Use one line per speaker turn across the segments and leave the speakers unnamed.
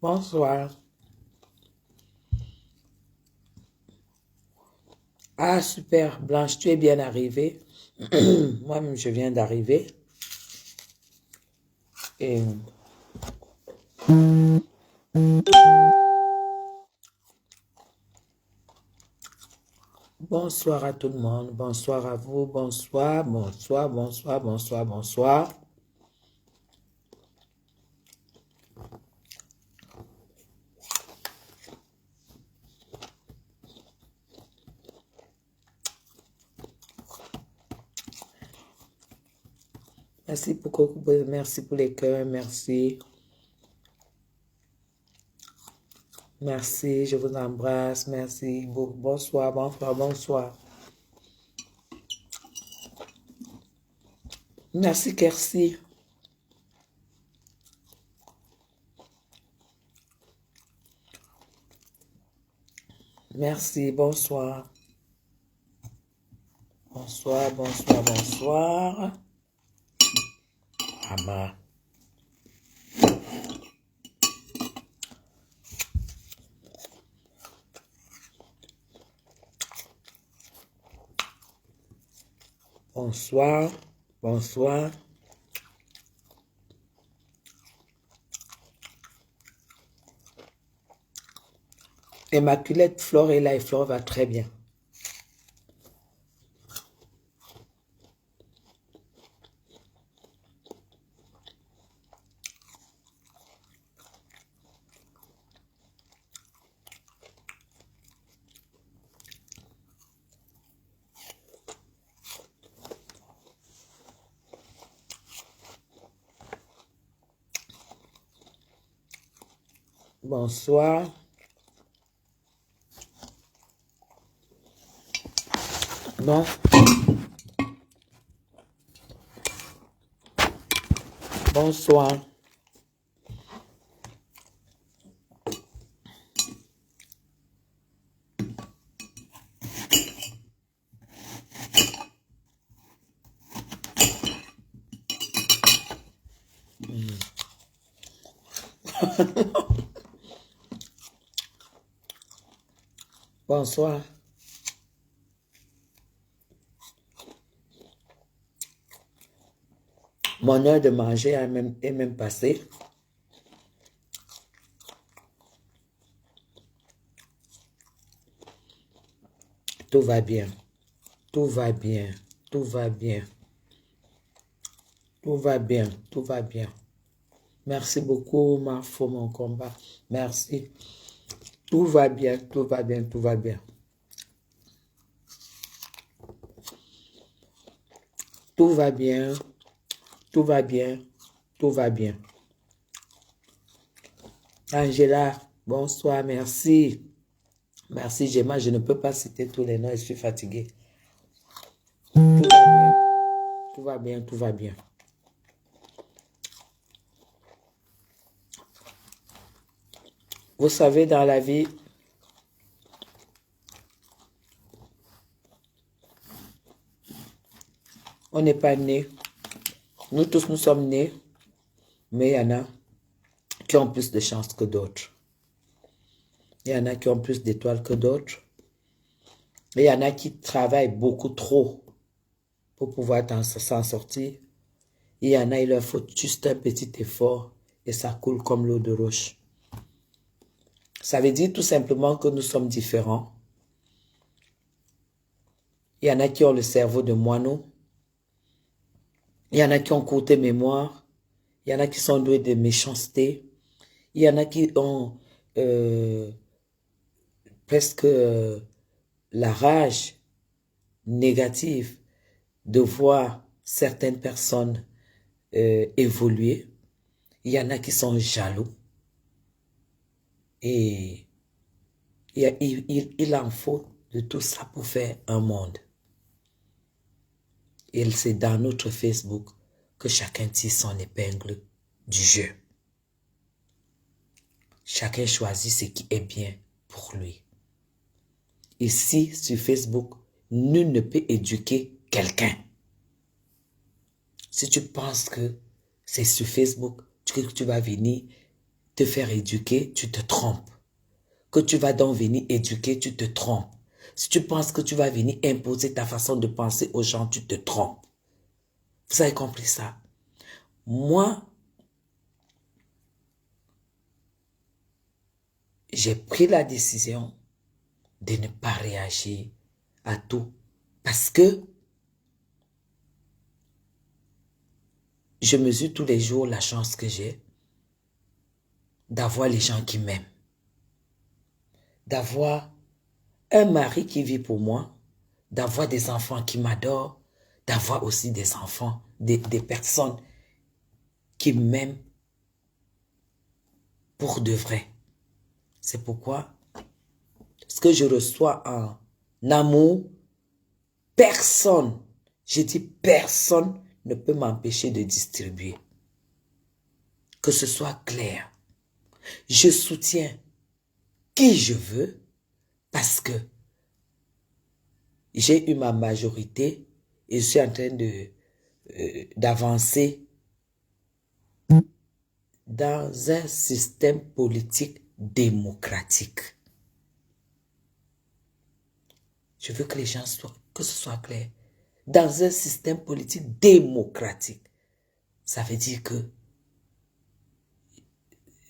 Bonsoir. Ah, super. Blanche, tu es bien arrivée. Moi-même, je viens d'arriver. Et bonsoir à tout le monde. Bonsoir à vous. Bonsoir, bonsoir, bonsoir, bonsoir, bonsoir. Merci pour les cœurs, merci. Merci, je vous embrasse, merci. Bonsoir, bonsoir, bonsoir. Merci, Kersi. Merci, bonsoir. Bonsoir, bonsoir, bonsoir. Ah bah. Bonsoir, bonsoir. Immaculette, Flore est là et Flore va très bien. Bonsoir. Bon. Bonsoir. Bonsoir. Mon heure de manger est même passée. Tout va bien. Tout va bien. Tout va bien. Tout va bien. Tout va bien. Merci beaucoup, Marfo, mon combat. Merci. Tout va bien. Tout va bien. Tout va bien. Tout va bien. Tout va bien. Tout va bien. Angela, bonsoir. Merci. Merci, Gemma. Je ne peux pas citer tous les noms. Je suis fatiguée. Tout va bien. Tout va bien. Tout va bien. Vous savez, dans la vie, on n'est pas nés. Nous tous, nous sommes nés, mais il y en a qui ont plus de chance que d'autres. Il y en a qui ont plus d'étoiles que d'autres. Et il y en a qui travaillent beaucoup trop pour pouvoir s'en sortir. Il y en a, il leur faut juste un petit effort et ça coule comme l'eau de roche. Ça veut dire tout simplement que nous sommes différents. Il y en a qui ont le cerveau de moineau. Il y en a qui ont courte mémoire. Il y en a qui sont doués de méchanceté. Il y en a qui ont presque la rage négative de voir certaines personnes évoluer. Il y en a qui sont jaloux. Et il en faut de tout ça pour faire un monde. Et c'est dans notre Facebook que chacun tire son épingle du jeu. Chacun choisit ce qui est bien pour lui. Ici, sur Facebook, nul ne peut éduquer quelqu'un. Si tu penses que c'est sur Facebook que tu vas venir te faire éduquer, tu te trompes. Que tu vas donc venir éduquer, tu te trompes. Si tu penses que tu vas venir imposer ta façon de penser aux gens, tu te trompes. Vous avez compris ça? Moi, j'ai pris la décision de ne pas réagir à tout. Parce que je mesure tous les jours la chance que j'ai d'avoir les gens qui m'aiment. D'avoir un mari qui vit pour moi, d'avoir des enfants qui m'adorent, d'avoir aussi des enfants, des personnes qui m'aiment pour de vrai. C'est pourquoi ce que je reçois en amour, personne, je dis personne, ne peut m'empêcher de distribuer. Que ce soit clair. Je soutiens qui je veux parce que j'ai eu ma majorité et je suis en train d'avancer dans un système politique démocratique. Je veux que les gens que ce soit clair. Dans un système politique démocratique. Ça veut dire que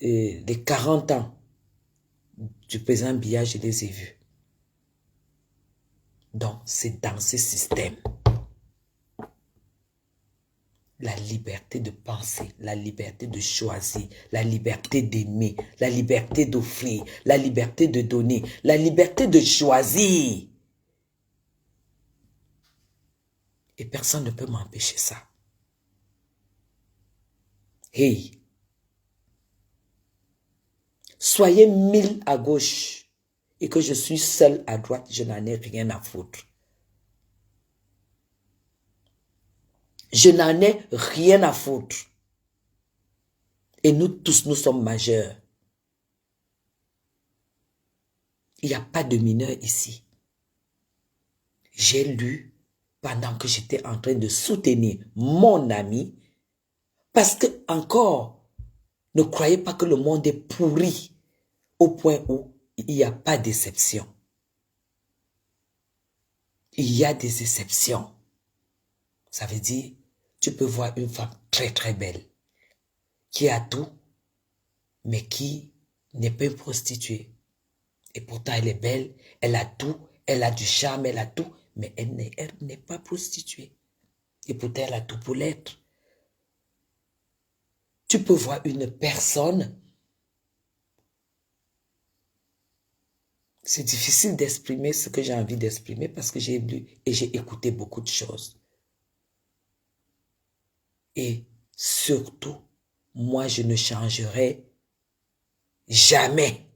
les 40 ans du président Biya, je les ai vus. Donc, c'est dans ce système. La liberté de penser, la liberté de choisir, la liberté d'aimer, la liberté d'offrir, la liberté de donner, la liberté de choisir. Et personne ne peut m'empêcher ça. Hey! Soyez 1000 à gauche et que je suis seul à droite, je n'en ai rien à foutre. Je n'en ai rien à foutre. Et nous tous, nous sommes majeurs. Il n'y a pas de mineurs ici. J'ai lu pendant que j'étais en train de soutenir mon ami parce que encore, ne croyez pas que le monde est pourri au point où il n'y a pas d'exception. Il y a des exceptions. Ça veut dire, tu peux voir une femme très très belle, qui a tout, mais qui n'est pas une prostituée. Et pourtant, elle est belle, elle a tout, elle a du charme, elle a tout, mais elle n'est pas prostituée. Et pourtant, elle a tout pour l'être. Tu peux voir une personne, c'est difficile d'exprimer ce que j'ai envie d'exprimer parce que j'ai lu et j'ai écouté beaucoup de choses. Et surtout, moi, je ne changerai jamais.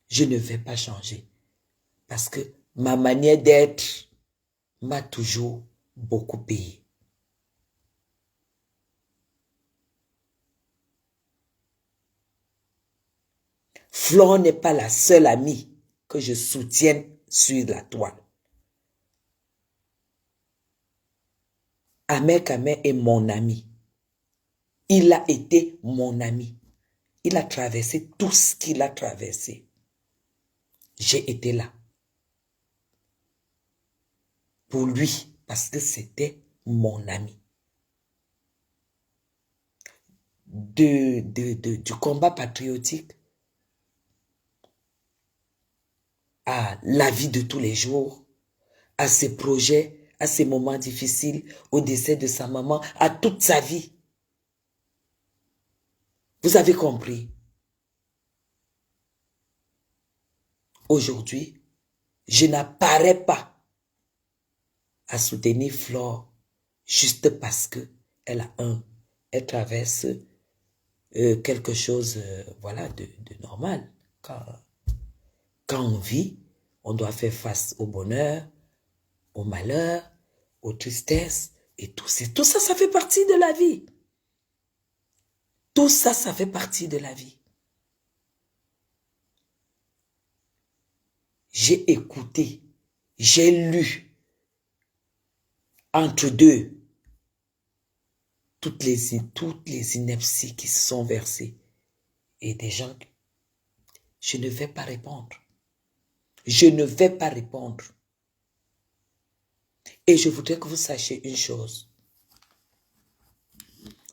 Je ne vais pas changer. Parce que ma manière d'être m'a toujours beaucoup payé. Flore n'est pas la seule amie que je soutienne sur la toile. Ahmed Kamel est mon ami. Il a été mon ami. Il a traversé tout ce qu'il a traversé. J'ai été là. Pour lui, parce que c'était mon ami. Du combat patriotique à la vie de tous les jours, à ses projets, à ses moments difficiles, au décès de sa maman, à toute sa vie. Vous avez compris? Aujourd'hui, je n'apparais pas à soutenir Flore juste parce que elle traverse quelque chose, voilà, de normal. Quand on vit, on doit faire face au bonheur, au malheur, aux tristesses et tout ça. Tout ça, ça fait partie de la vie. Tout ça, ça fait partie de la vie. J'ai écouté, j'ai lu entre deux toutes les inepties qui se sont versées. et des gens, je ne vais pas répondre. Je ne vais pas répondre. Et je voudrais que vous sachiez une chose.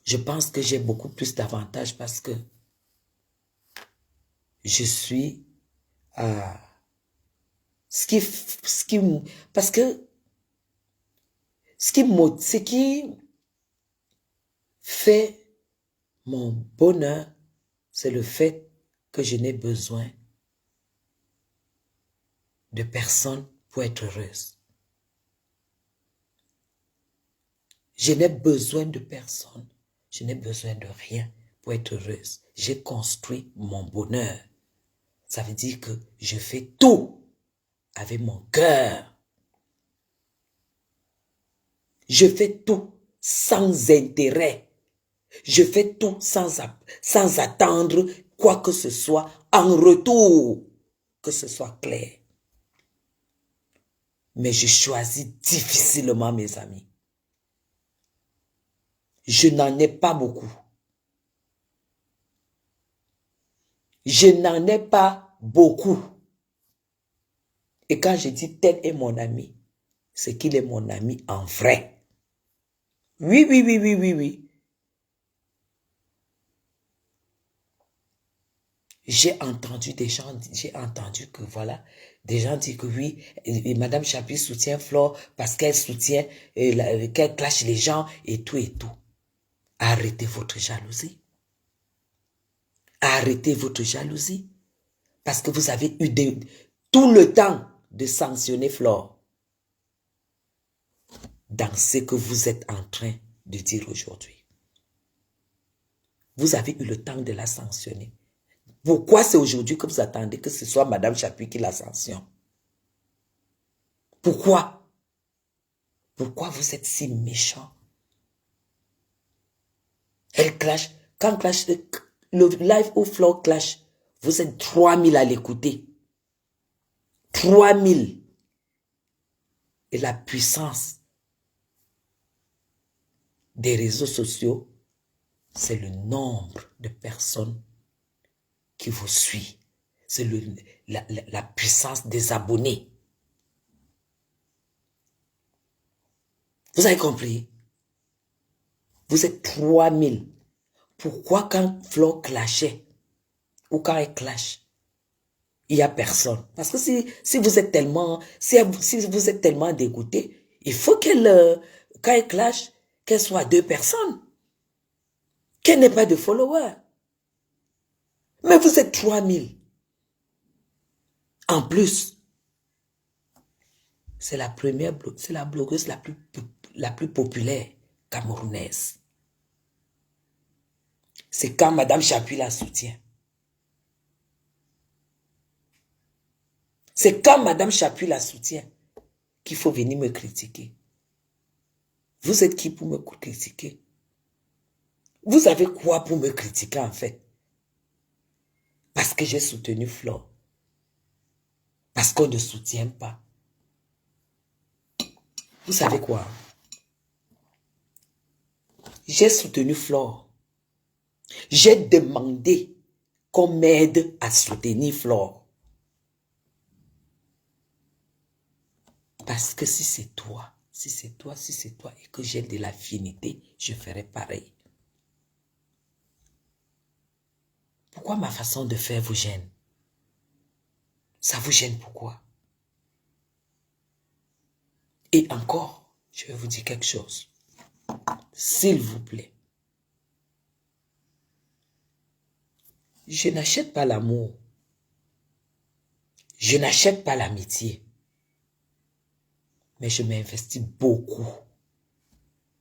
Je pense que j'ai beaucoup plus d'avantages parce que je suis à... parce que ce qui fait mon bonheur, c'est le fait que je n'ai besoin de personne pour être heureuse. Je n'ai besoin de personne. Je n'ai besoin de rien pour être heureuse. J'ai construit mon bonheur. Ça veut dire que je fais tout avec mon cœur. Je fais tout sans intérêt. Je fais tout sans attendre quoi que ce soit en retour, que ce soit clair. Mais je choisis difficilement mes amis. Je n'en ai pas beaucoup. Je n'en ai pas beaucoup. Et quand je dis tel est mon ami, c'est qu'il est mon ami en vrai. Oui, oui, oui, oui, oui, oui. J'ai entendu des gens, j'ai entendu que voilà, des gens disent que oui, et Madame Chapuis soutient Flore parce qu'elle soutient, qu'elle clash les gens et tout et tout. Arrêtez votre jalousie. Arrêtez votre jalousie. Parce que vous avez eu tout le temps de sanctionner Flore dans ce que vous êtes en train de dire aujourd'hui. Vous avez eu le temps de la sanctionner. Pourquoi c'est aujourd'hui que vous attendez que ce soit Madame Chapuis qui la sanctionne? Pourquoi? Pourquoi vous êtes si méchant? Elle clash. Quand clash, le live au Flore clash, vous êtes 3000 à l'écouter. 3000. Et la puissance des réseaux sociaux, c'est le nombre de personnes qui vous suit. C'est la puissance des abonnés. Vous avez compris? Vous êtes 3000. Pourquoi quand Flore clashait ou quand elle clash, il n'y a personne? Parce que si vous êtes tellement, si vous êtes tellement dégoûté, il faut qu'elle, quand elle clash, qu'elle soit 2 personnes. Qu'elle n'ait pas de followers. Mais vous êtes 3000. En plus, c'est la blogueuse la plus populaire camerounaise. C'est quand Madame Chapuis la soutient. C'est quand Madame Chapuis la soutient qu'il faut venir me critiquer. Vous êtes qui pour me critiquer? Vous avez quoi pour me critiquer en fait? Parce que j'ai soutenu Flore. Parce qu'on ne soutient pas. Vous savez quoi? J'ai soutenu Flore. J'ai demandé qu'on m'aide à soutenir Flore. Parce que si c'est toi, et que j'ai de l'affinité, je ferai pareil. Pourquoi ma façon de faire vous gêne? Ça vous gêne pourquoi? Et encore, je vais vous dire quelque chose. S'il vous plaît. Je n'achète pas l'amour. Je n'achète pas l'amitié. Mais je m'investis beaucoup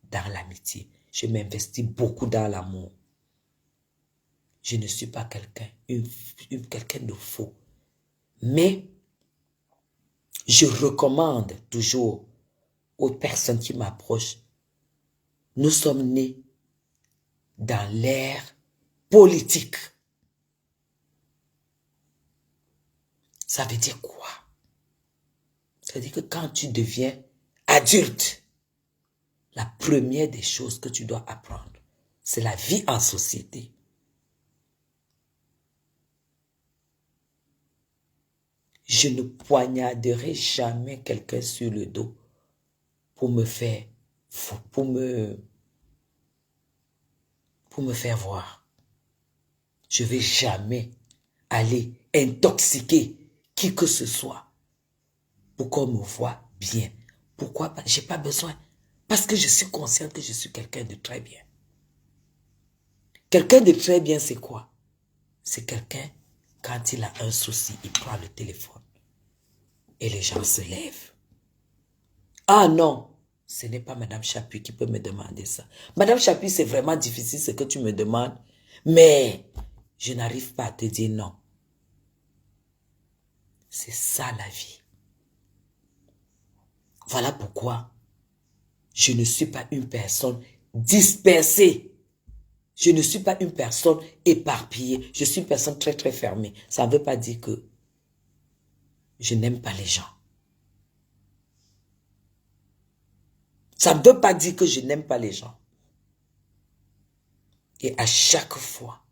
dans l'amitié. Je m'investis beaucoup dans l'amour. Je ne suis pas quelqu'un de faux. Mais je recommande toujours aux personnes qui m'approchent. Nous sommes nés dans l'ère politique. Ça veut dire quoi? Ça veut dire que quand tu deviens adulte, la première des choses que tu dois apprendre, c'est la vie en société. je ne poignarderai jamais quelqu'un sur le dos pour me faire voir. Je ne vais jamais aller intoxiquer qui que ce soit pour qu'on me voie bien. Pourquoi? Je n'ai pas besoin. Parce que je suis consciente que je suis quelqu'un de très bien. Quelqu'un de très bien, c'est quoi? C'est quelqu'un, quand il a un souci, il prend le téléphone et les gens se lèvent. Ah non, ce n'est pas Madame Chapuis qui peut me demander ça. Madame Chapuis, c'est vraiment difficile ce que tu me demandes, mais je n'arrive pas à te dire non. C'est ça la vie. Voilà pourquoi je ne suis pas une personne dispersée. Je ne suis pas une personne éparpillée. Je suis une personne très très fermée. Ça ne veut pas dire que je n'aime pas les gens. Ça ne veut pas dire que je n'aime pas les gens. Et à chaque fois,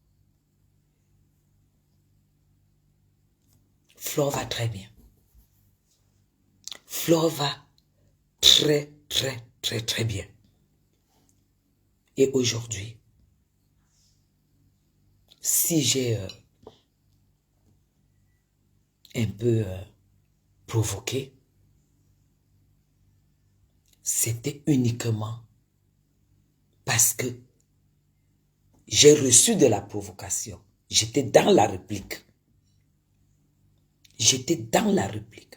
Flore va très bien. Flore va très très très très bien. Et aujourd'hui, si j'ai un peu provoqué, c'était uniquement parce que j'ai reçu de la provocation. J'étais dans la réplique. J'étais dans la réplique.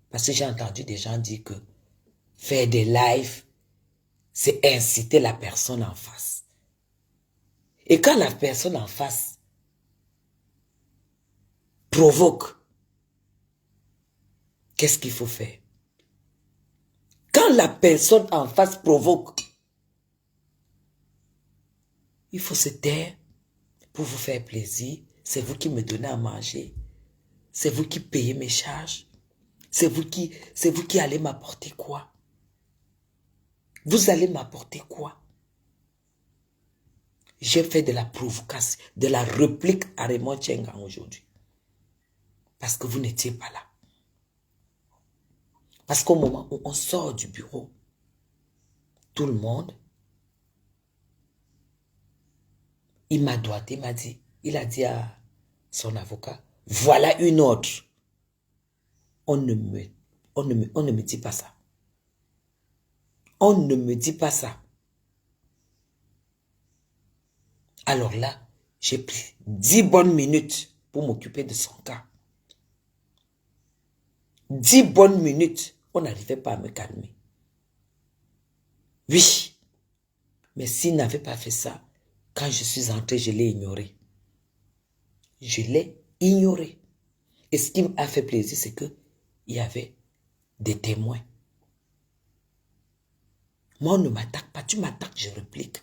Parce que j'ai entendu des gens dire que faire des lives, c'est inciter la personne en face. Et quand la personne en face provoque, qu'est-ce qu'il faut faire? Quand la personne en face provoque, il faut se taire pour vous faire plaisir. C'est vous qui me donnez à manger. C'est vous qui payez mes charges. C'est vous qui allez m'apporter quoi? Vous allez m'apporter quoi? J'ai fait de la provocation, de la réplique à Raymond Tchengang aujourd'hui. Parce que vous n'étiez pas là. Parce qu'au moment où on sort du bureau, tout le monde, il m'a doigté, il m'a dit, il a dit à son avocat, voilà une autre. On ne me dit pas ça. On ne me dit pas ça. Alors là, j'ai pris 10 bonnes minutes pour m'occuper de son cas. 10 bonnes minutes, on n'arrivait pas à me calmer. Oui, mais s'il n'avait pas fait ça, quand je suis entré, je l'ai ignoré. Je l'ai ignoré. Et ce qui m'a fait plaisir, c'est qu'il y avait des témoins. Moi, on ne m'attaque pas. Tu m'attaques, je réplique.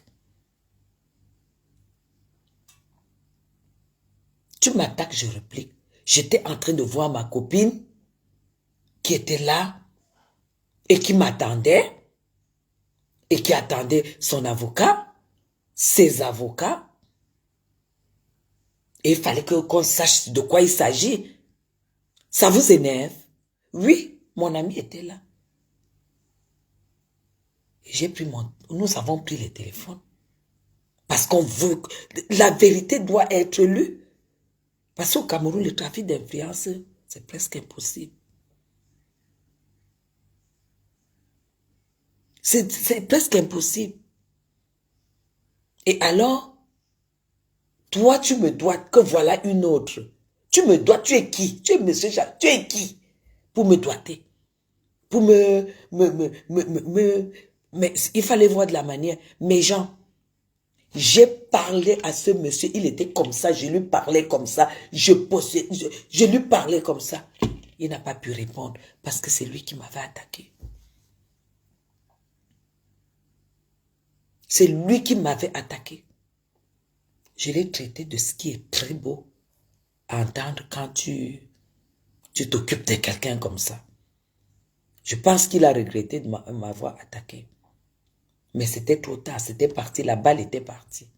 Tu m'attaques, je réplique. J'étais en train de voir ma copine qui était là et qui m'attendait et qui attendait son avocat, ses avocats. Et il fallait qu'on sache de quoi il s'agit. Ça vous énerve? Oui, mon ami était là. Nous avons pris les téléphones. Parce qu'on veut, la vérité doit être lue. Parce qu'au Cameroun, le trafic d'influence, c'est presque impossible. C'est presque impossible. Et alors, toi, tu me dois que voilà une autre. Tu me dois, tu es qui? Tu es monsieur Jacques, tu es qui? Pour me doiter. Pour mais il fallait voir de la manière. Mes gens, j'ai parlé à ce monsieur, il était comme ça, je lui parlais comme ça, je lui parlais comme ça. Il n'a pas pu répondre parce que c'est lui qui m'avait attaqué. C'est lui qui m'avait attaqué. Je l'ai traité de ce qui est très beau à entendre quand tu t'occupes de quelqu'un comme ça. Je pense qu'il a regretté de m'avoir attaqué. Mais c'était trop tard, c'était parti, la balle était partie.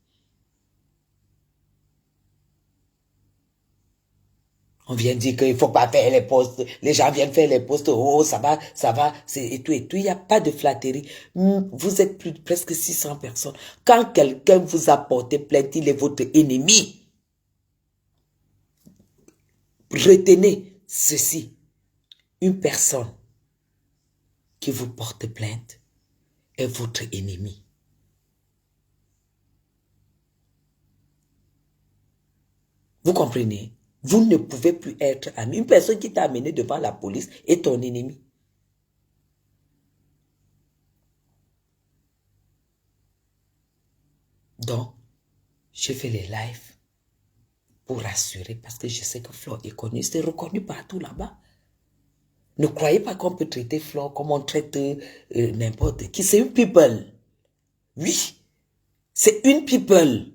On vient dire qu'il ne faut pas faire les postes. Les gens viennent faire les postes. Oh, ça va, et tout, et tout. Il n'y a pas de flatterie. Vous êtes presque 600 personnes. Quand quelqu'un vous a porté plainte, il est votre ennemi. Retenez ceci. Une personne qui vous porte plainte est votre ennemi. Vous comprenez? Vous ne pouvez plus être ami. Une personne qui t'a amené devant la police est ton ennemi. Donc, je fais les lives pour rassurer parce que je sais que Flore est connue. C'est reconnu partout là-bas. Ne croyez pas qu'on peut traiter Flore comme on traite n'importe qui. C'est une people. Oui, c'est une people.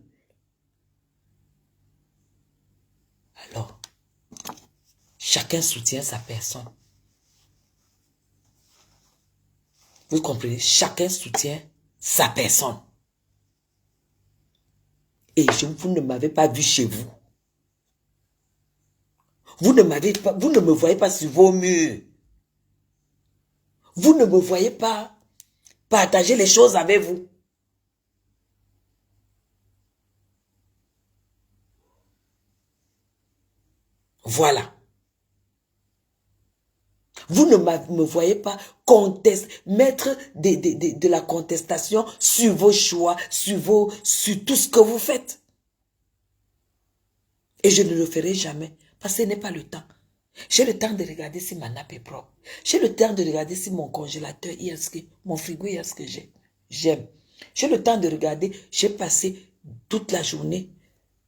Alors, chacun soutient sa personne. Vous comprenez? Chacun soutient sa personne. Et vous ne m'avez pas vu chez vous. Vous ne me voyez pas sur vos murs. Vous ne me voyez pas partager les choses avec vous. Voilà. Vous ne me voyez pas mettre de la contestation sur vos choix, sur tout ce que vous faites. Et je ne le ferai jamais, parce que ce n'est pas le temps. J'ai le temps de regarder si ma nappe est propre. J'ai le temps de regarder si mon congélateur, mon frigo, il y a ce que j'aime. J'ai le temps de regarder, j'ai passé toute la journée.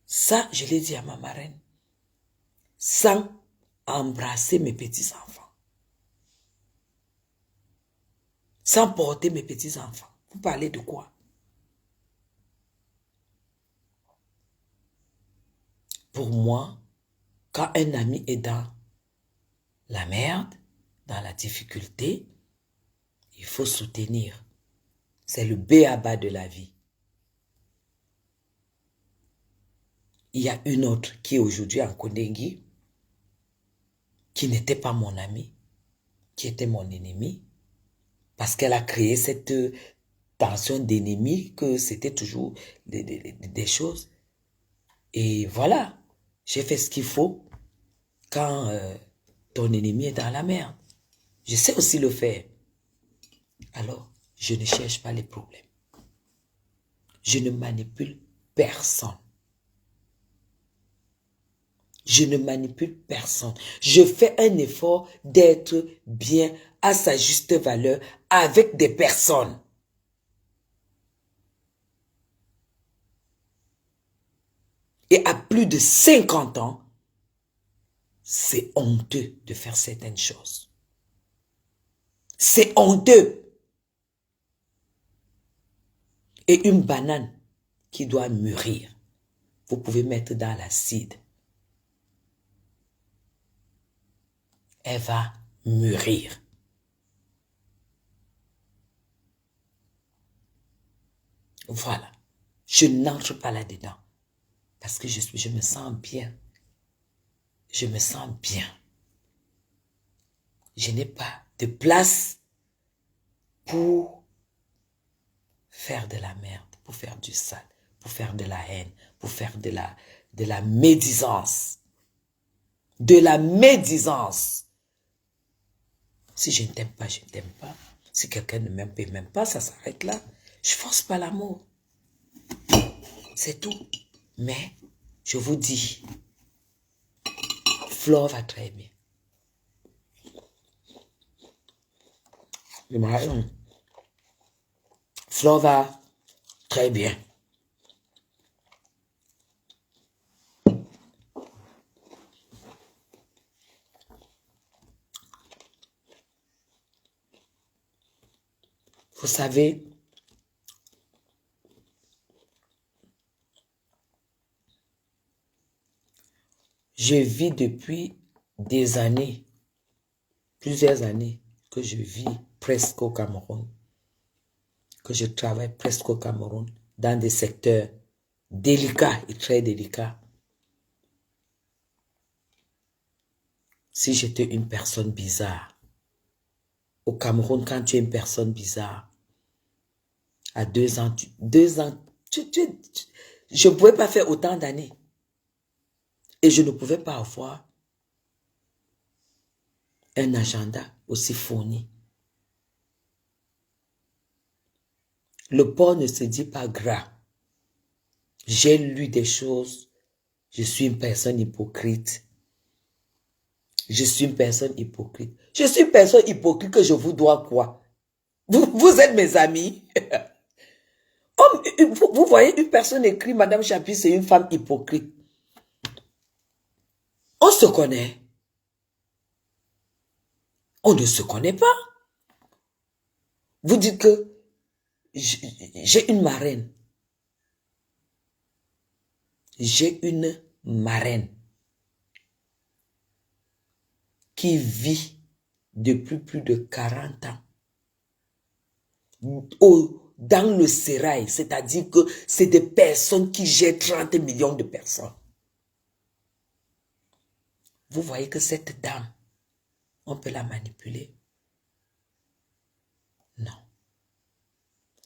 Ça, je l'ai dit à ma marraine. Sans embrasser mes petits-enfants. Sans porter mes petits-enfants. Vous parlez de quoi? Pour moi, quand un ami est dans la merde, dans la difficulté, il faut soutenir. C'est le b.a.-ba de la vie. Il y a une autre qui est aujourd'hui en Kondengui, qui n'était pas mon amie, qui était mon ennemi, parce qu'elle a créé cette tension d'ennemi, que c'était toujours des choses. Et voilà, j'ai fait ce qu'il faut quand ton ennemi est dans la merde. Je sais aussi le faire. Alors, je ne cherche pas les problèmes. Je ne manipule personne. Je ne manipule personne. Je fais un effort d'être bien à sa juste valeur avec des personnes. Et à plus de 50 ans, c'est honteux de faire certaines choses. C'est honteux. Et une banane qui doit mûrir, vous pouvez mettre dans l'acide. Elle va mûrir. Voilà. Je n'entre pas là-dedans. Parce que je me sens bien. Je me sens bien. Je n'ai pas de place pour faire de la merde, pour faire du sale, pour faire de la haine, pour faire de la médisance. De la médisance. Si je ne t'aime pas, je ne t'aime pas. Si quelqu'un ne m'aime pas, ça s'arrête là. Je ne force pas l'amour. C'est tout. Mais, je vous dis, Flore va très bien. Flore va très bien. Vous savez, je vis depuis des années, plusieurs années, que je vis presque au Cameroun, que je travaille presque au Cameroun, dans des secteurs délicats et très délicats. si j'étais une personne bizarre. Au Cameroun, quand tu es une personne bizarre, à 2 ans, je ne pouvais pas faire autant d'années. Et je ne pouvais pas avoir un agenda aussi fourni. Le porc ne se dit pas gras. J'ai lu des choses. Je suis une personne hypocrite. Je suis une personne hypocrite. Je suis une personne hypocrite que je vous dois quoi? Vous êtes mes amis. Vous voyez, une personne écrit, Madame Chapuis, c'est une femme hypocrite. On se connaît. On ne se connaît pas. Vous dites que j'ai une marraine. J'ai une marraine qui vit depuis plus de 40 ans dans le sérail, c'est-à-dire que c'est des personnes qui gèrent 30 millions de personnes. Vous voyez que cette dame, on peut la manipuler? Non.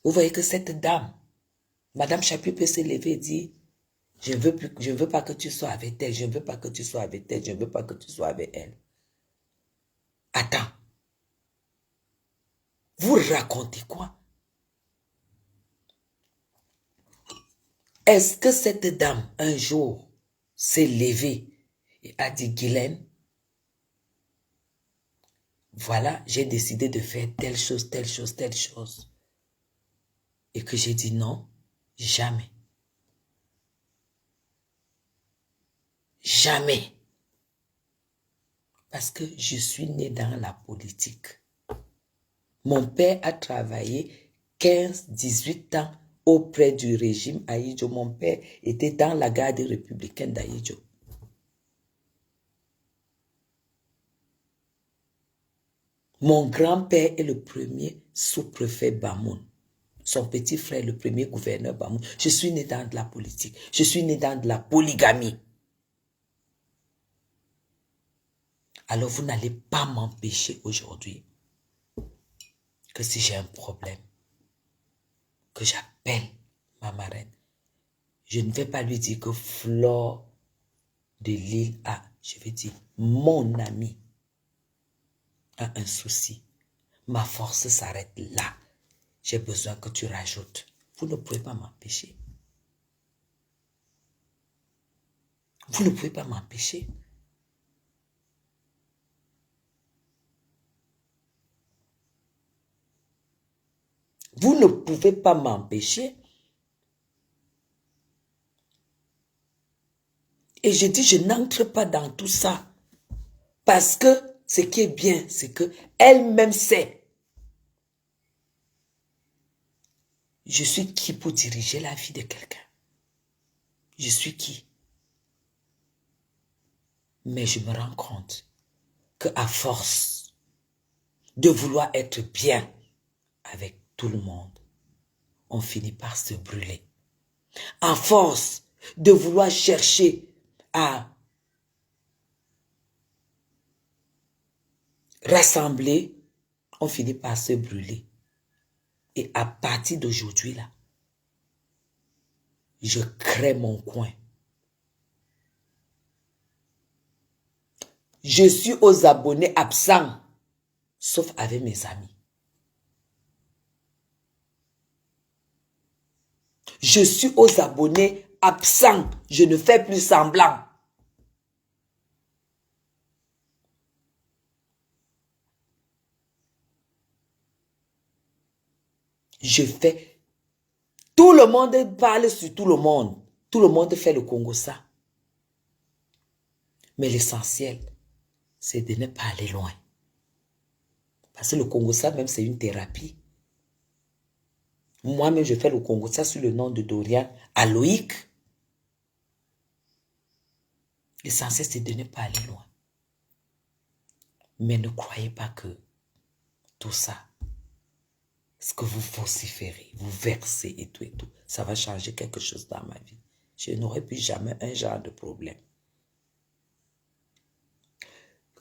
Vous voyez que cette dame, Madame Chapuis peut se lever et dire, je ne veux pas que tu sois avec elle, je ne veux pas que tu sois avec elle, je ne veux pas que tu sois avec elle. Attends. Vous racontez quoi? Est-ce que cette dame, un jour, s'est levée et a dit, Guylaine, voilà, j'ai décidé de faire telle chose, telle chose, telle chose. Et que j'ai dit non, jamais. Jamais. Parce que je suis née dans la politique. Mon père a travaillé 15-18 ans auprès du régime Ahidjo. Mon père était dans la garde républicaine d'Ahidjo. Mon grand-père est le premier sous-préfet Bamoun. Son petit frère, le premier gouverneur Bamoun. Je suis né dans de la politique. Je suis né dans de la polygamie. Alors vous n'allez pas m'empêcher aujourd'hui que si j'ai un problème, que j'appelle ma marraine, je ne vais pas lui dire que Flore de Lille a, je vais dire, mon ami a un souci. Ma force s'arrête là. J'ai besoin que tu rajoutes. Vous ne pouvez pas m'empêcher. Vous ne pouvez pas m'empêcher. Vous ne pouvez pas m'empêcher. Et je dis, je n'entre pas dans tout ça. Parce que ce qui est bien, c'est que elle-même sait. Je suis qui pour diriger la vie de quelqu'un? Je suis qui? Mais je me rends compte qu'à force de vouloir être bien avec tout le monde, on finit par se brûler. À force de vouloir chercher à rassembler, on finit par se brûler. Et à partir d'aujourd'hui, là, je crée mon coin. Je suis aux abonnés absents, sauf avec mes amis. Je suis aux abonnés absents, je ne fais plus semblant. Je fais... Tout le monde parle sur tout le monde. Tout le monde fait le Congo ça. Mais l'essentiel, c'est de ne pas aller loin. Parce que le Congo ça, même, c'est une thérapie. Moi-même, je fais le Congo ça sous le nom de Dorian Aloïc. L'essentiel, c'est de ne pas aller loin. Mais ne croyez pas que tout ça, ce que vous vociférez, vous versez et tout, ça va changer quelque chose dans ma vie. Je n'aurai plus jamais un genre de problème.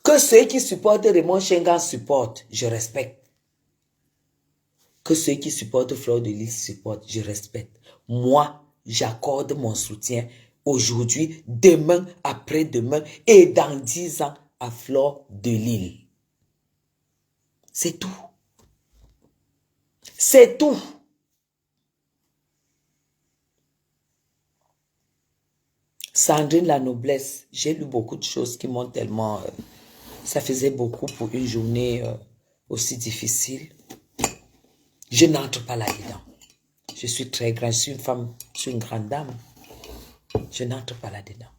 Que ceux qui supportent Raymond Schengen supportent, je respecte. Que ceux qui supportent Fleur de Lys supportent, je respecte. Moi, j'accorde mon soutien aujourd'hui, demain, après-demain et dans 10 ans à Fleur de Lys. C'est tout. C'est tout. Sandrine la noblesse, j'ai lu beaucoup de choses qui m'ont tellement... ça faisait beaucoup pour une journée aussi difficile. Je n'entre pas là-dedans. Je suis très grande, je suis une femme, je suis une grande dame. Je n'entre pas là-dedans.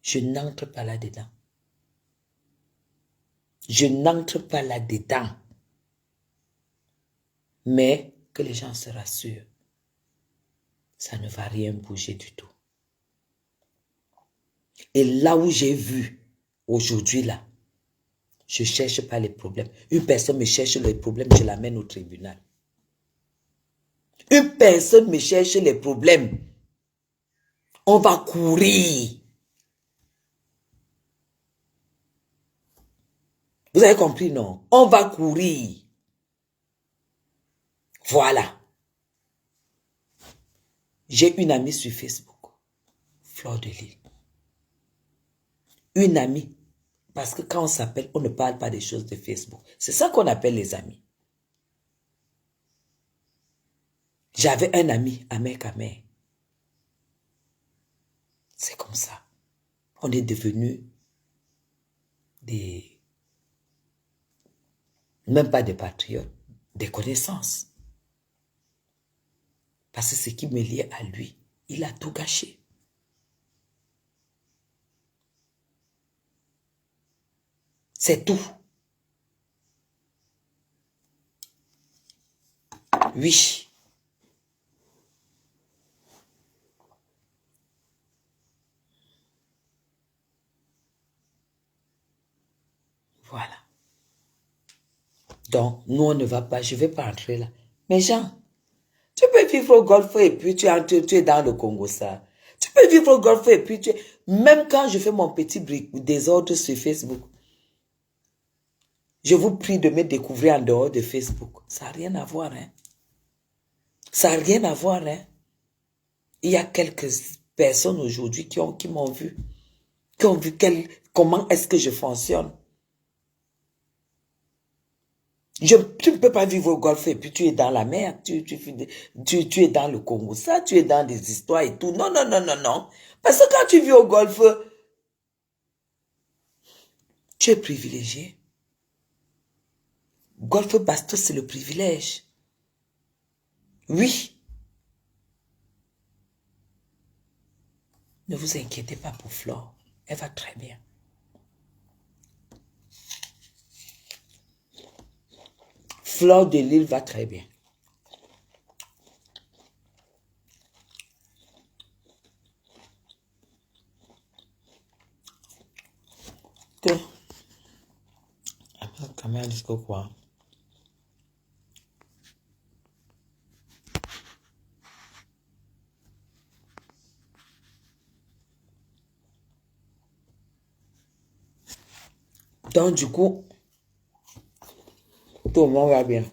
Je n'entre pas là-dedans. Je n'entre pas là-dedans. Mais que les gens se rassurent. Ça ne va rien bouger du tout. Et là où j'ai vu, aujourd'hui là, je ne cherche pas les problèmes. Une personne me cherche les problèmes, je l'amène au tribunal. Une personne me cherche les problèmes. On va courir. Vous avez compris, non? On va courir. Voilà. J'ai une amie sur Facebook. Fleur de Lys. Une amie. Parce que quand on s'appelle, on ne parle pas des choses de Facebook. C'est ça qu'on appelle les amis. J'avais un ami, Amek Amer. C'est comme ça. On est devenus des... même pas des patriotes, des connaissances. Parce que ce qui me liait à lui, il a tout gâché. C'est tout. Oui. Voilà. Donc, nous, on ne va pas, je ne vais pas entrer là. Mais Jean, tu peux vivre au Golfe et puis tu es dans le Congo, ça. Tu peux vivre au Golfe et puis tu es... Même quand je fais mon petit désordre sur Facebook, je vous prie de me découvrir en dehors de Facebook. Ça n'a rien à voir, hein. Ça n'a rien à voir, hein. Il y a quelques personnes aujourd'hui qui m'ont vu, qui ont vu comment est-ce que je fonctionne. Tu ne peux pas vivre au Golfe et puis tu es dans la mer, tu es dans le Congo, ça, tu es dans des histoires et tout. Non, non, non, non, non. Parce que quand tu vis au Golfe, tu es privilégié. Golfe Bastos, c'est le privilège. Oui. Ne vous inquiétez pas pour Flore. Elle va très bien. Fleur de Lys va très bien. Que caméra disco quoi? Donc du coup, tout le monde va bien.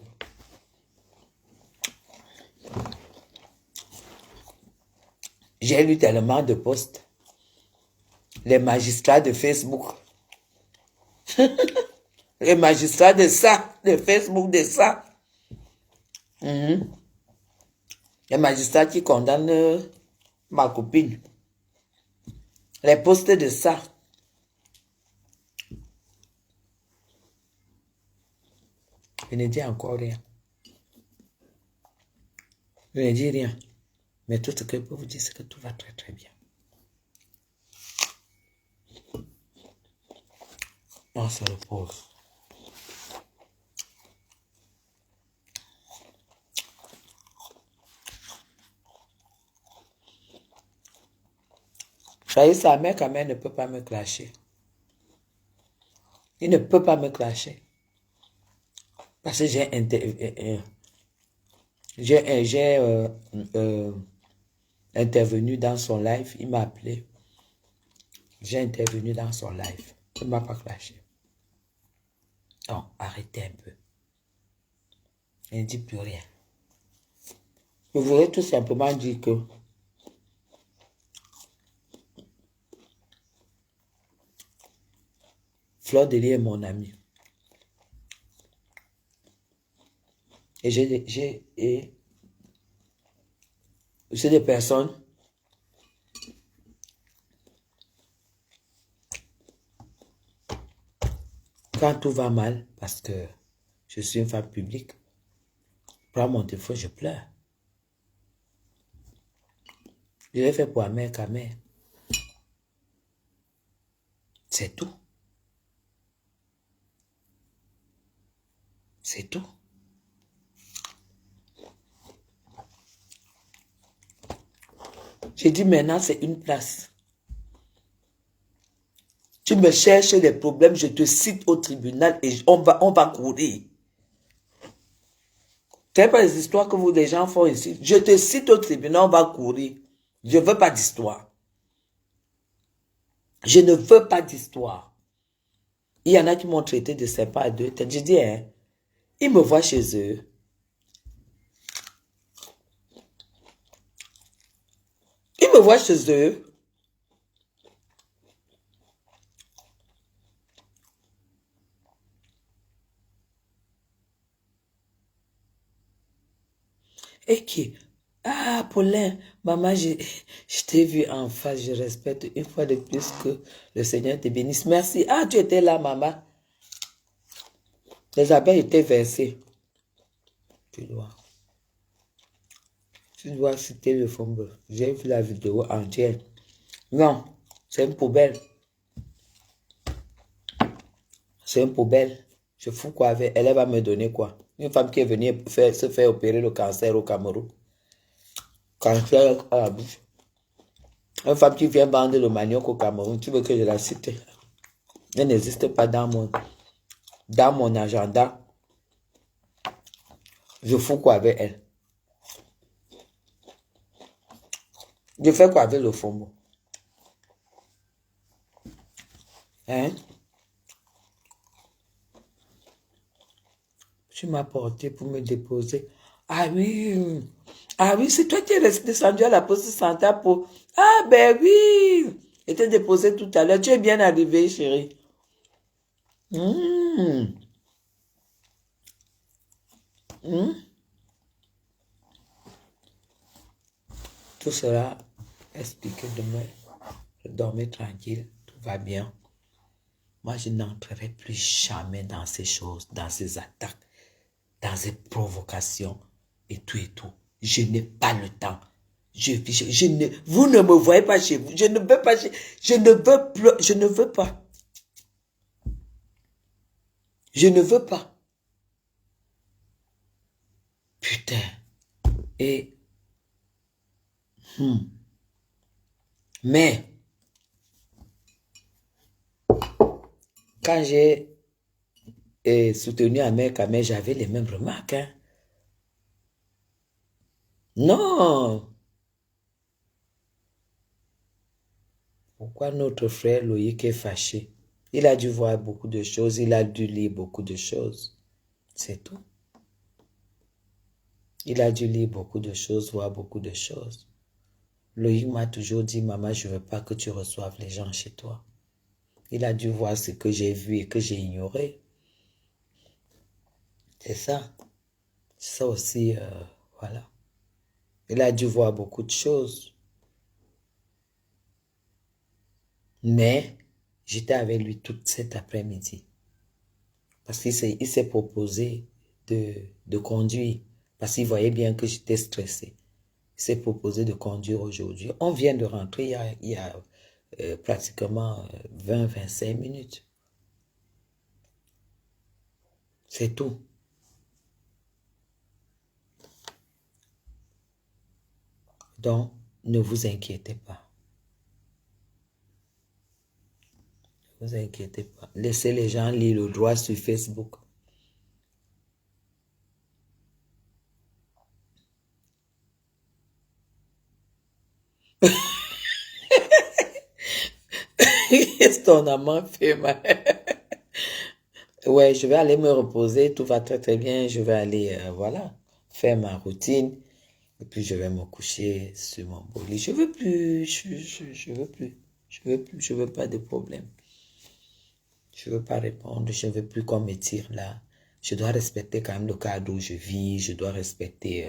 J'ai lu tellement de posts. Les magistrats de Facebook. Les magistrats de ça, de Facebook de ça. Les magistrats qui condamnent ma copine. Les posts de ça. Je ne dis encore rien. Je ne dis rien. Mais tout ce que je peux vous dire, c'est que tout va très très bien. On se repose. Voyez, sa mère, quand même, ne peut pas me clasher. Il ne peut pas me clasher. Parce que j'ai intervenu dans son live. Il m'a appelé. J'ai intervenu dans son live. Ça ne m'a pas clashé. Donc, arrêtez un peu. Je ne dis plus rien. Je voulais tout simplement dire que Fleur de Lys est mon ami. Et j'ai des personnes quand tout va mal, parce que je suis une femme publique, je prends mon téléphone, je pleure. Je l'ai fait pour Amère Kamère. C'est tout. C'est tout. J'ai dit maintenant, c'est une place. Tu me cherches des problèmes, je te cite au tribunal et on va courir. Ce n'est pas les histoires que vous, les gens, font ici. Je te cite au tribunal, on va courir. Je ne veux pas d'histoire. Je ne veux pas d'histoire. Il y en a qui m'ont traité de sympa à deux. Je dis, hein, ils me voient chez eux. Ils me voient chez eux. Et qui? Ah, Paulin, maman, je t'ai vu en face, je respecte une fois de plus que le Seigneur te bénisse. Merci. Ah, tu étais là, maman. Les abeilles étaient versées. Tu dois citer le fond. J'ai vu la vidéo entière. Non, c'est une poubelle. C'est une poubelle. Je fous quoi avec elle, elle va me donner quoi? Une femme qui est venue se faire opérer le cancer au Cameroun. Cancer à la bouche. Une femme qui vient vendre le manioc au Cameroun, tu veux que je la cite? Elle n'existe pas dans mon agenda. Je fous quoi avec elle? Je fais quoi avec le fombo? Hein? Tu m'as porté pour me déposer. Ah oui. Ah oui, c'est toi qui es descendu à la poste de santé pour... Ah ben oui. Et t'es déposé tout à l'heure. Tu es bien arrivé, chérie. Mmh. Mmh. Tout cela expliqué demain. Je dormais tranquille. Tout va bien. Moi, je n'entrerai plus jamais dans ces choses, dans ces attaques, dans ces provocations et tout et tout. Je n'ai pas le temps. Vous ne me voyez pas chez vous. Je ne veux pas je ne veux plus, je ne veux pas. Je ne veux pas. Putain. Et, mais, quand j'ai soutenu Amère Kamère, j'avais les mêmes remarques. Hein. Non. Pourquoi notre frère Loïc est fâché? Il a dû voir beaucoup de choses, il a dû lire beaucoup de choses. C'est tout. Il a dû lire beaucoup de choses, voir beaucoup de choses. Loïc m'a toujours dit, maman, je ne veux pas que tu reçoives les gens chez toi. Il a dû voir ce que j'ai vu et que j'ai ignoré. C'est ça. C'est ça aussi, voilà. Il a dû voir beaucoup de choses. Mais, j'étais avec lui toute cet après-midi. Parce qu'il s'est proposé de conduire. Parce qu'il voyait bien que j'étais stressée. Il s'est proposé de conduire aujourd'hui. On vient de rentrer il y a pratiquement 20-25 minutes. C'est tout. Donc, ne vous inquiétez pas. Ne vous inquiétez pas. Laissez les gens lire le droit sur Facebook. Laisse ton amant faire ma... Ouais, je vais aller me reposer, tout va très très bien. Je vais aller, voilà, faire ma routine. Et puis je vais me coucher sur mon beau lit. Je veux plus, je veux plus. Je veux plus, je veux pas de problème. Je veux pas répondre, je veux plus qu'on me tire là. Je dois respecter quand même le cadre où je vis. Je dois respecter,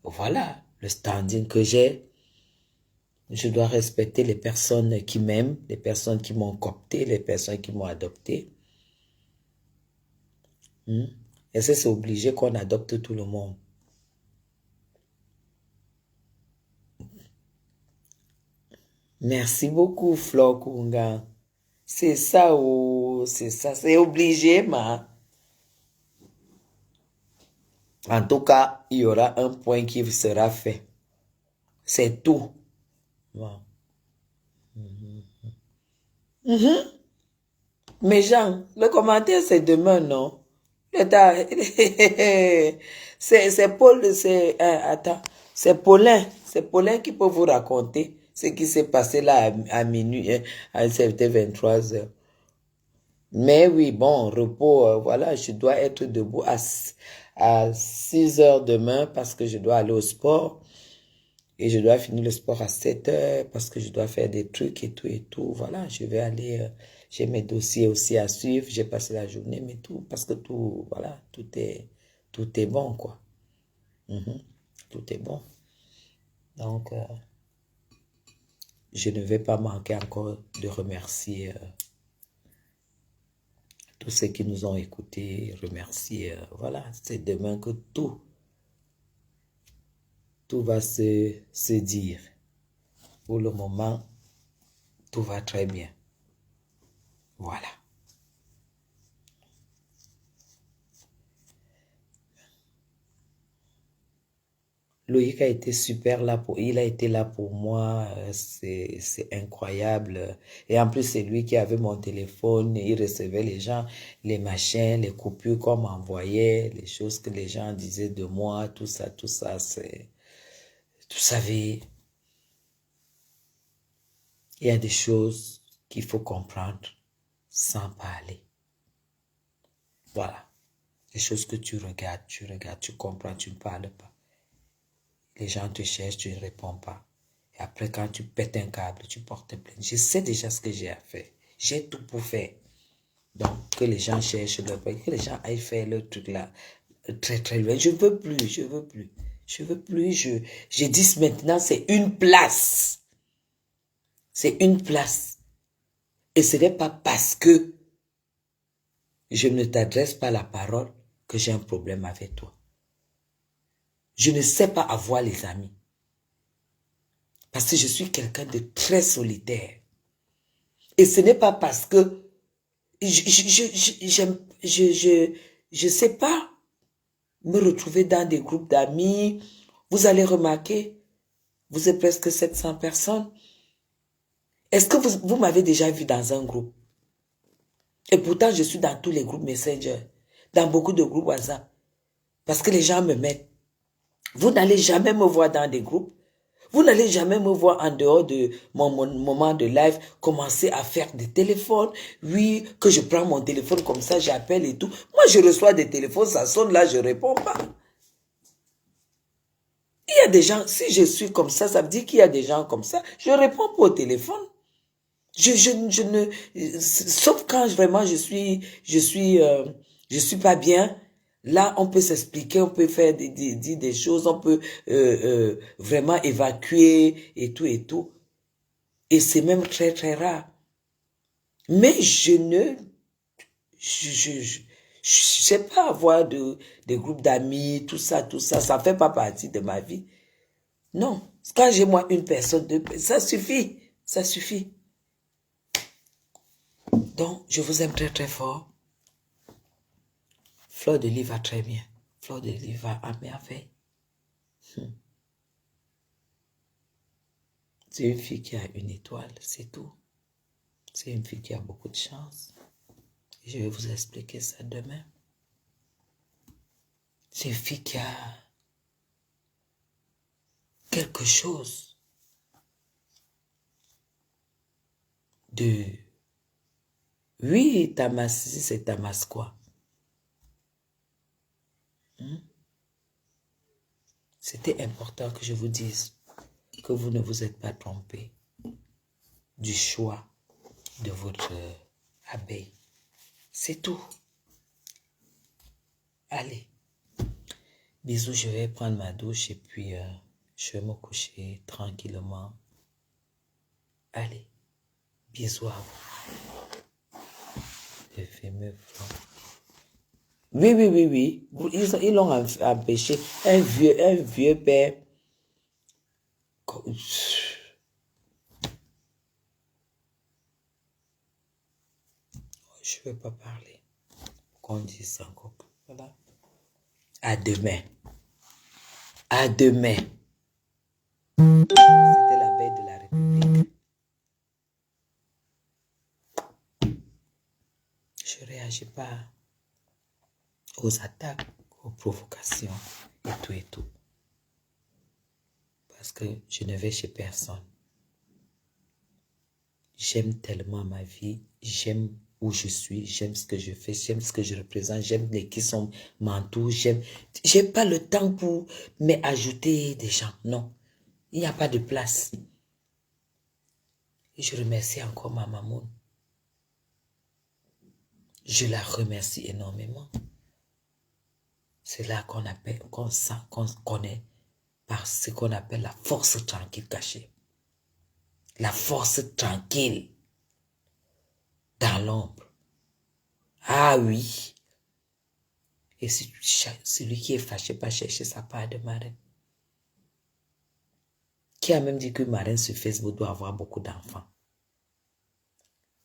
voilà, le standing que j'ai. Je dois respecter les personnes qui m'aiment, les personnes qui m'ont coopté, les personnes qui m'ont adopté. Et c'est obligé qu'on adopte tout le monde. Merci beaucoup, Flo Kunga. C'est ça, oh, c'est ça, c'est obligé, ma. En tout cas, il y aura un point qui sera fait. C'est tout. Bon. Mais Jean, le commentaire, c'est demain, non? C'est Paul, c'est, attends, c'est Paulin qui peut vous raconter ce qui s'est passé là à minuit, hein, c'était 23 heures. Mais oui, bon, repos, voilà, je dois être debout à 6 heures demain parce que je dois aller au sport. Et je dois finir le sport à 7 heures parce que je dois faire des trucs et tout et tout. Voilà, je vais aller, j'ai mes dossiers aussi à suivre. J'ai passé la journée, mais tout, parce que tout, voilà, tout est bon, quoi. Mhm. Tout est bon. Donc, je ne vais pas manquer encore de remercier tous ceux qui nous ont écoutés, remercier, voilà, c'est demain que tout va se dire. Pour le moment, tout va très bien. Voilà. Loïc a été super là il a été là pour moi, c'est incroyable. Et en plus, c'est lui qui avait mon téléphone, il recevait les gens, les machins, les coupures qu'on m'envoyait, les choses que les gens disaient de moi, tout ça, c'est... Vous savez, il y a des choses qu'il faut comprendre sans parler. Voilà. Les choses que tu regardes, tu comprends, tu ne parles pas. Les gens te cherchent, tu ne réponds pas. Et après, quand tu pètes un câble, tu portes plainte. Je sais déjà ce que j'ai à faire. J'ai tout pour faire. Donc, que les gens cherchent leur que les gens aillent faire leur truc là, très très loin. Je veux plus, je veux plus. Je veux plus, je dis maintenant, c'est une place. C'est une place. Et ce n'est pas parce que je ne t'adresse pas la parole que j'ai un problème avec toi. Je ne sais pas avoir les amis. Parce que je suis quelqu'un de très solitaire. Et ce n'est pas parce que je sais pas me retrouver dans des groupes d'amis. Vous allez remarquer, vous êtes presque 700 personnes. Est-ce que vous m'avez déjà vu dans un groupe? Et pourtant, je suis dans tous les groupes Messenger, dans beaucoup de groupes WhatsApp. Parce que les gens me mettent. Vous n'allez jamais me voir dans des groupes. Vous n'allez jamais me voir en dehors de mon moment de live commencer à faire des téléphones. Oui, que je prends mon téléphone comme ça, j'appelle et tout. Moi, je reçois des téléphones, ça sonne là, je ne réponds pas. Il y a des gens, si je suis comme ça veut dire qu'il y a des gens comme ça. Je réponds pas au téléphone. Je ne, sauf quand vraiment je suis pas bien. Là, on peut s'expliquer, on peut faire dire des choses, on peut vraiment évacuer et tout et tout. Et c'est même très très rare. Mais je sais pas avoir des groupes d'amis, tout ça, ça fait pas partie de ma vie. Non, quand j'ai moi une personne, ça suffit, ça suffit. Donc, je vous aime très très fort. Fleur de Lys va très bien. Fleur de Lys va à merveille. C'est une fille qui a une étoile, c'est tout. C'est une fille qui a beaucoup de chance. Je vais vous expliquer ça demain. C'est une fille qui a quelque chose de Oui, Tamas, si c'est Tamas quoi? C'était important que je vous dise que vous ne vous êtes pas trompé du choix de votre abeille. C'est tout. Allez. Bisous, je vais prendre ma douche et puis je vais me coucher tranquillement. Allez. Bisous à vous. Le fameux flanc. Oui, oui, oui, oui. Ils l'ont empêché. Un vieux père. Je ne veux pas parler. Qu'on dise ça encore. Voilà. À demain. À demain. C'était la veille de la République. Je ne réagis pas aux attaques, aux provocations et tout. Parce que je ne vais chez personne. J'aime tellement ma vie, j'aime où je suis, j'aime ce que je fais, j'aime ce que je représente, j'aime les qui m'entourent, j'ai pas le temps pour m'ajouter des gens, non. Il n'y a pas de place. Et je remercie encore ma maman. Je la remercie énormément. C'est là qu'on appelle, qu'on sent, qu'on connaît par ce qu'on appelle la force tranquille cachée. La force tranquille dans l'ombre. Ah oui. Et celui qui est fâché pas chercher sa part de marraine. Qui a même dit que marraine sur Facebook doit avoir beaucoup d'enfants.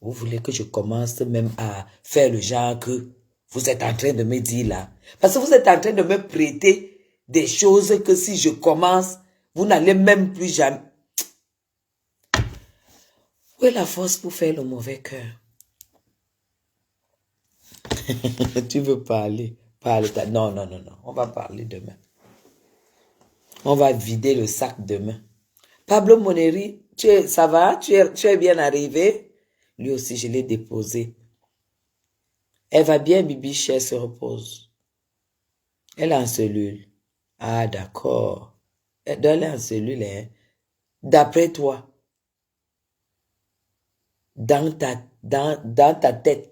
Vous voulez que je commence même à faire le genre que vous êtes en train de me dire là. Parce que vous êtes en train de me prêter des choses que si je commence, vous n'allez même plus jamais. Où est la force pour faire le mauvais cœur? Tu veux parler? Parle. Non, non, non, non. On va parler demain. On va vider le sac demain. Pablo Moneri, ça va? Tu es bien arrivé? Lui aussi, je l'ai déposé. Elle va bien, Bibi, elle se repose. Elle est en cellule. Ah, d'accord. Elle est en cellule, hein. D'après toi, dans ta tête.